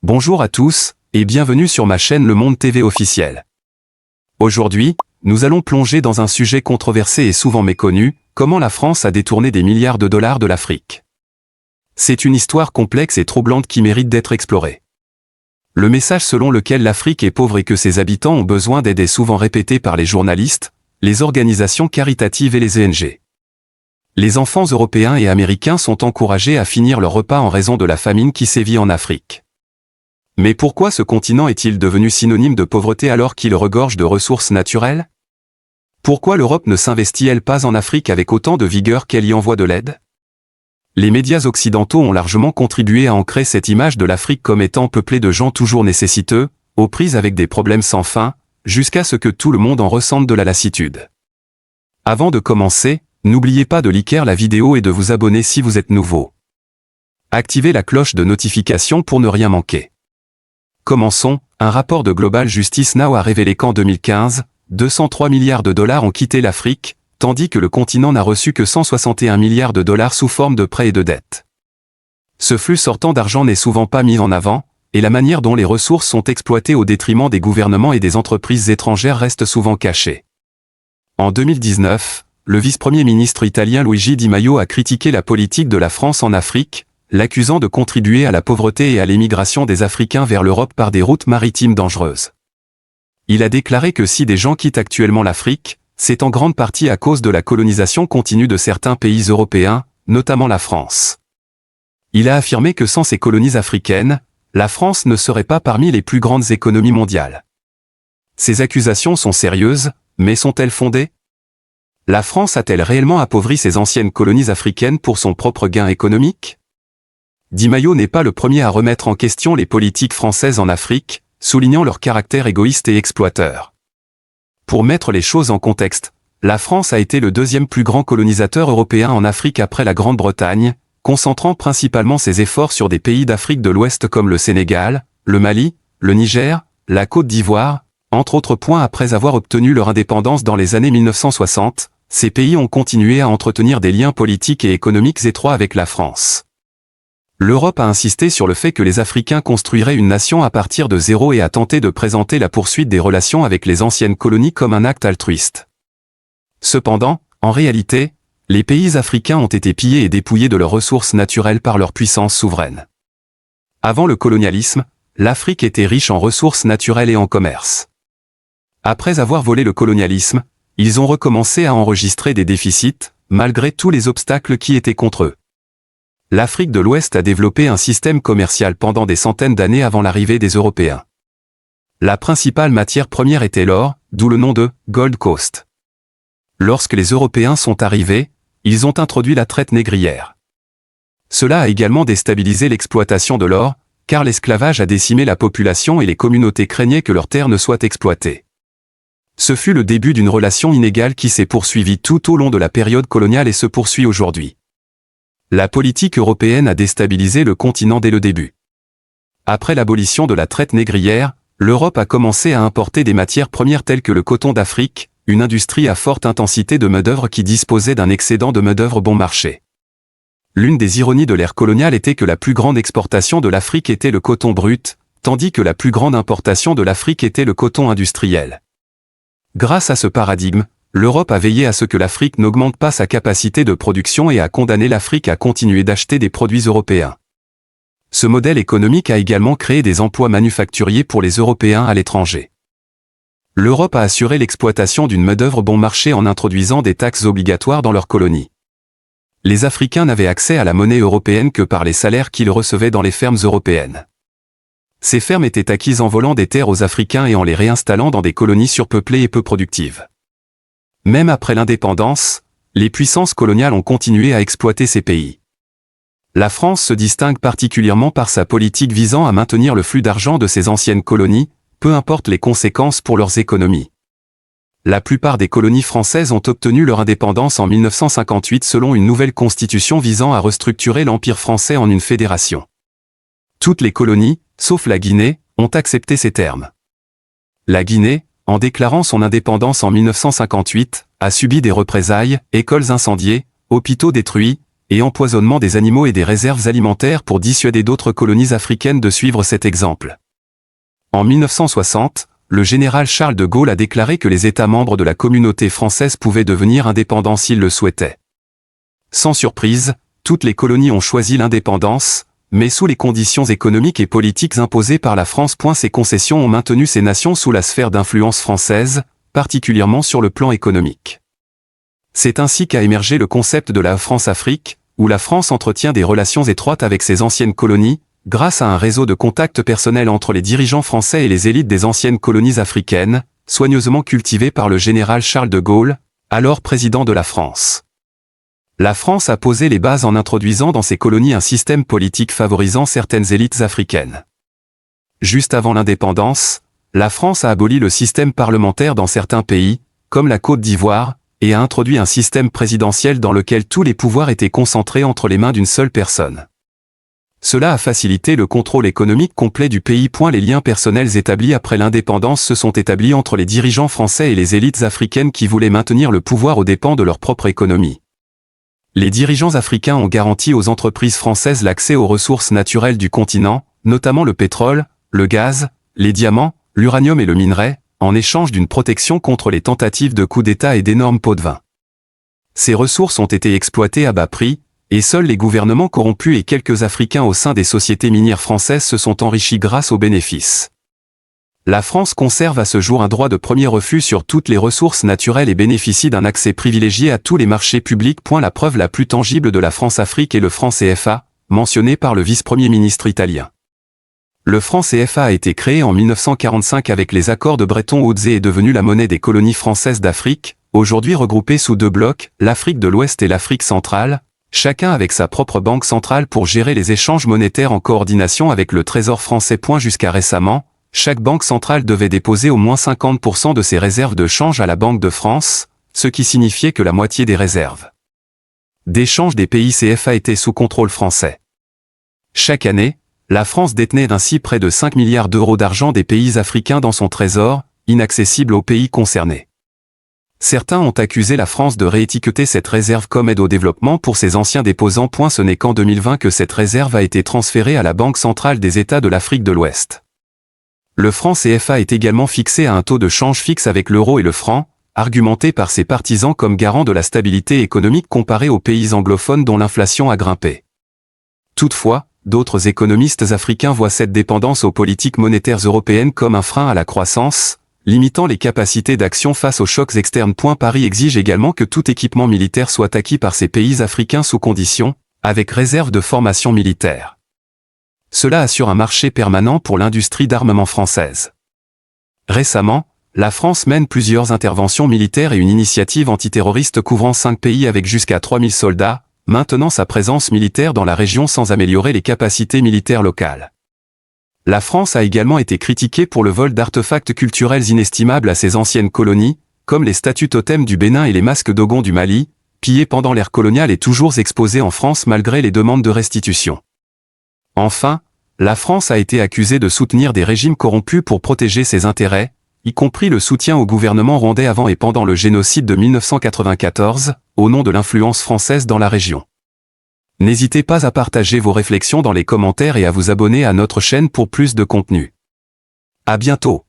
Bonjour à tous, et bienvenue sur ma chaîne Le Monde TV officiel. Aujourd'hui, nous allons plonger dans un sujet controversé et souvent méconnu, comment la France a détourné des milliards de dollars de l'Afrique. C'est une histoire complexe et troublante qui mérite d'être explorée. Le message selon lequel l'Afrique est pauvre et que ses habitants ont besoin d'aide est souvent répété par les journalistes, les organisations caritatives et les ONG. Les enfants européens et américains sont encouragés à finir leur repas en raison de la famine qui sévit en Afrique. Mais pourquoi ce continent est-il devenu synonyme de pauvreté alors qu'il regorge de ressources naturelles? Pourquoi l'Europe ne s'investit-elle pas en Afrique avec autant de vigueur qu'elle y envoie de l'aide? Les médias occidentaux ont largement contribué à ancrer cette image de l'Afrique comme étant peuplée de gens toujours nécessiteux, aux prises avec des problèmes sans fin, jusqu'à ce que tout le monde en ressente de la lassitude. Avant de commencer, n'oubliez pas de liker la vidéo et de vous abonner si vous êtes nouveau. Activez la cloche de notification pour ne rien manquer. Commençons, un rapport de Global Justice Now a révélé qu'en 2015, 203 milliards de dollars ont quitté l'Afrique, tandis que le continent n'a reçu que 161 milliards de dollars sous forme de prêts et de dettes. Ce flux sortant d'argent n'est souvent pas mis en avant, et la manière dont les ressources sont exploitées au détriment des gouvernements et des entreprises étrangères reste souvent cachée. En 2019, le vice-premier ministre italien Luigi Di Maio a critiqué la politique de la France en Afrique, l'accusant de contribuer à la pauvreté et à l'émigration des Africains vers l'Europe par des routes maritimes dangereuses. Il a déclaré que si des gens quittent actuellement l'Afrique, c'est en grande partie à cause de la colonisation continue de certains pays européens, notamment la France. Il a affirmé que sans ces colonies africaines, la France ne serait pas parmi les plus grandes économies mondiales. Ces accusations sont sérieuses, mais sont-elles fondées? La France a-t-elle réellement appauvri ses anciennes colonies africaines pour son propre gain économique? Di Maio n'est pas le premier à remettre en question les politiques françaises en Afrique, soulignant leur caractère égoïste et exploiteur. Pour mettre les choses en contexte, la France a été le deuxième plus grand colonisateur européen en Afrique après la Grande-Bretagne, concentrant principalement ses efforts sur des pays d'Afrique de l'Ouest comme le Sénégal, le Mali, le Niger, la Côte d'Ivoire, entre autres points. Après avoir obtenu leur indépendance dans les années 1960, ces pays ont continué à entretenir des liens politiques et économiques étroits avec la France. L'Europe a insisté sur le fait que les Africains construiraient une nation à partir de zéro et a tenté de présenter la poursuite des relations avec les anciennes colonies comme un acte altruiste. Cependant, en réalité, les pays africains ont été pillés et dépouillés de leurs ressources naturelles par leur puissance souveraine. Avant le colonialisme, l'Afrique était riche en ressources naturelles et en commerce. Après avoir volé le colonialisme, ils ont recommencé à enregistrer des déficits, malgré tous les obstacles qui étaient contre eux. L'Afrique de l'Ouest a développé un système commercial pendant des centaines d'années avant l'arrivée des Européens. La principale matière première était l'or, d'où le nom de « Gold Coast ». Lorsque les Européens sont arrivés, ils ont introduit la traite négrière. Cela a également déstabilisé l'exploitation de l'or, car l'esclavage a décimé la population et les communautés craignaient que leurs terres ne soient exploitées. Ce fut le début d'une relation inégale qui s'est poursuivie tout au long de la période coloniale et se poursuit aujourd'hui. La politique européenne a déstabilisé le continent dès le début. Après l'abolition de la traite négrière, l'Europe a commencé à importer des matières premières telles que le coton d'Afrique, une industrie à forte intensité de main-d'œuvre qui disposait d'un excédent de main-d'œuvre bon marché. L'une des ironies de l'ère coloniale était que la plus grande exportation de l'Afrique était le coton brut, tandis que la plus grande importation de l'Afrique était le coton industriel. Grâce à ce paradigme, l'Europe a veillé à ce que l'Afrique n'augmente pas sa capacité de production et a condamné l'Afrique à continuer d'acheter des produits européens. Ce modèle économique a également créé des emplois manufacturiers pour les Européens à l'étranger. L'Europe a assuré l'exploitation d'une main-d'œuvre bon marché en introduisant des taxes obligatoires dans leurs colonies. Les Africains n'avaient accès à la monnaie européenne que par les salaires qu'ils recevaient dans les fermes européennes. Ces fermes étaient acquises en volant des terres aux Africains et en les réinstallant dans des colonies surpeuplées et peu productives. Même après l'indépendance, les puissances coloniales ont continué à exploiter ces pays. La France se distingue particulièrement par sa politique visant à maintenir le flux d'argent de ses anciennes colonies, peu importe les conséquences pour leurs économies. La plupart des colonies françaises ont obtenu leur indépendance en 1958 selon une nouvelle constitution visant à restructurer l'Empire français en une fédération. Toutes les colonies, sauf la Guinée, ont accepté ces termes. La Guinée, en déclarant son indépendance en 1958, a subi des représailles, écoles incendiées, hôpitaux détruits, et empoisonnement des animaux et des réserves alimentaires pour dissuader d'autres colonies africaines de suivre cet exemple. En 1960, le général Charles de Gaulle a déclaré que les États membres de la communauté française pouvaient devenir indépendants s'ils le souhaitaient. Sans surprise, toutes les colonies ont choisi l'indépendance, mais sous les conditions économiques et politiques imposées par la France. Ces concessions ont maintenu ces nations sous la sphère d'influence française, particulièrement sur le plan économique. C'est ainsi qu'a émergé le concept de la France-Afrique, où la France entretient des relations étroites avec ses anciennes colonies, grâce à un réseau de contacts personnels entre les dirigeants français et les élites des anciennes colonies africaines, soigneusement cultivé par le général Charles de Gaulle, alors président de la France. La France a posé les bases en introduisant dans ses colonies un système politique favorisant certaines élites africaines. Juste avant l'indépendance, la France a aboli le système parlementaire dans certains pays, comme la Côte d'Ivoire, et a introduit un système présidentiel dans lequel tous les pouvoirs étaient concentrés entre les mains d'une seule personne. Cela a facilité le contrôle économique complet du pays. Les liens personnels établis après l'indépendance se sont établis entre les dirigeants français et les élites africaines qui voulaient maintenir le pouvoir aux dépens de leur propre économie. Les dirigeants africains ont garanti aux entreprises françaises l'accès aux ressources naturelles du continent, notamment le pétrole, le gaz, les diamants, l'uranium et le minerai, en échange d'une protection contre les tentatives de coup d'État et d'énormes pots de vin. Ces ressources ont été exploitées à bas prix, et seuls les gouvernements corrompus et quelques Africains au sein des sociétés minières françaises se sont enrichis grâce aux bénéfices. La France conserve à ce jour un droit de premier refus sur toutes les ressources naturelles et bénéficie d'un accès privilégié à tous les marchés publics. La preuve la plus tangible de la France-Afrique est le franc CFA, mentionné par le vice-premier ministre italien. Le franc CFA a été créé en 1945 avec les accords de Bretton Woods et est devenu la monnaie des colonies françaises d'Afrique, aujourd'hui regroupées sous deux blocs, l'Afrique de l'Ouest et l'Afrique centrale, chacun avec sa propre banque centrale pour gérer les échanges monétaires en coordination avec le Trésor français. Jusqu'à récemment, chaque banque centrale devait déposer au moins 50% de ses réserves de change à la Banque de France, ce qui signifiait que la moitié des réserves d'échange des pays CFA étaient sous contrôle français. Chaque année, la France détenait ainsi près de 5 milliards d'euros d'argent des pays africains dans son trésor, inaccessible aux pays concernés. Certains ont accusé la France de réétiqueter cette réserve comme aide au développement pour ses anciens déposants. Ce n'est qu'en 2020 que cette réserve a été transférée à la Banque centrale des États de l'Afrique de l'Ouest. Le franc CFA est également fixé à un taux de change fixe avec l'euro et le franc, argumenté par ses partisans comme garant de la stabilité économique comparé aux pays anglophones dont l'inflation a grimpé. Toutefois, d'autres économistes africains voient cette dépendance aux politiques monétaires européennes comme un frein à la croissance, limitant les capacités d'action face aux chocs externes. Paris exige également que tout équipement militaire soit acquis par ces pays africains sous conditions, avec réserve de formation militaire. Cela assure un marché permanent pour l'industrie d'armement française. Récemment, la France mène plusieurs interventions militaires et une initiative antiterroriste couvrant 5 pays avec jusqu'à 3000 soldats, maintenant sa présence militaire dans la région sans améliorer les capacités militaires locales. La France a également été critiquée pour le vol d'artefacts culturels inestimables à ses anciennes colonies, comme les statues totems du Bénin et les masques Dogon du Mali, pillés pendant l'ère coloniale et toujours exposés en France malgré les demandes de restitution. Enfin, la France a été accusée de soutenir des régimes corrompus pour protéger ses intérêts, y compris le soutien au gouvernement rwandais avant et pendant le génocide de 1994, au nom de l'influence française dans la région. N'hésitez pas à partager vos réflexions dans les commentaires et à vous abonner à notre chaîne pour plus de contenu. À bientôt.